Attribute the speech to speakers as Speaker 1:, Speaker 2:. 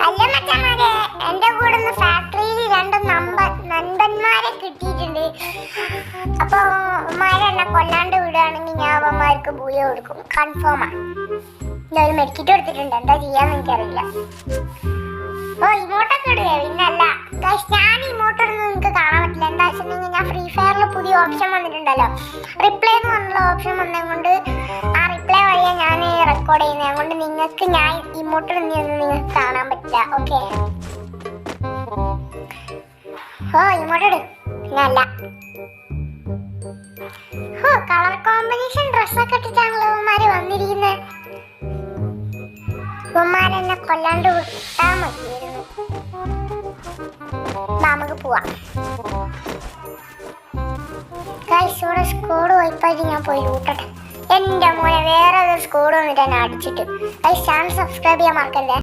Speaker 1: അല്ല മച്ചന്മാരെ, എന്റെ കൂടെ ഫാക്ടറിയിൽ രണ്ട് നண்பന്മാരെ കിട്ടിയിട്ടുണ്ട്. അപ്പൊ അവന്മാരെന്നെ കൊല്ലാണ്ട് വിടുകയാണെങ്കിൽ ഞാൻ അവന്മാർക്ക് ബൂയ കൊടുക്കും. കൺഫേമാ. ഞാൻ ഒരു മെഡിക്കറ്റ് കൊടുത്തിട്ടുണ്ട്. എന്താ ചെയ്യാന്ന് എനിക്കറിയില്ല. ഓ ഇമോട്ടൊക്കെ ഇടുകയെ പിന്നല്ല. ഞാൻ ഇമോട്ടൊന്നും നിങ്ങൾക്ക് കാണാൻ പറ്റില്ല. എന്താ വെച്ചിട്ടുണ്ടെങ്കിൽ ഞാൻ ഫ്രീ ഫയറിൽ പുതിയ ഓപ്ഷൻ വന്നിട്ടുണ്ടല്ലോ, റിപ്ലൈ എന്ന് പറഞ്ഞുള്ള ഓപ്ഷൻ വന്നതുകൊണ്ട് ആ റിപ്ലൈ വഴിയാണ് ഞാൻ റെക്കോർഡ് ചെയ്യുന്നത്. അതുകൊണ്ട് നിങ്ങൾക്ക് ഞാൻ ഇമോട്ട് ഇടുന്നതൊന്നും നിങ്ങൾക്ക് കാണാൻ പറ്റില്ല. ഓക്കെ. ഓ ഇമോട്ട് ഇട്. പിന്നല്ല. ഓ കളർ കോമ്പിനേഷൻ ഡ്രസ്സൊക്കെ ഇട്ടിട്ടാണല്ലോ ഇവന്മാര് വന്നിരിക്കുന്നത്. ഇവന്മാരെന്നെ കൊല്ലാണ്ട് വിട്ടാ മതിയായിരുന്നു. നമുക്ക് പോവാം. ഇവിടെ സ്കോഡ് വൈപ്പായിട്ട് ഞാൻ പോയി ലൂട്ടട്ടെ. എന്റെ മോനെ വേറെ ഒരു സ്കോഡ് വന്നിട്ട് എന്നെ അടിച്ചിട്ട്. ചാനൽ സബ്സ്ക്രൈബ് ചെയ്യാൻ മറക്കല്ലേ.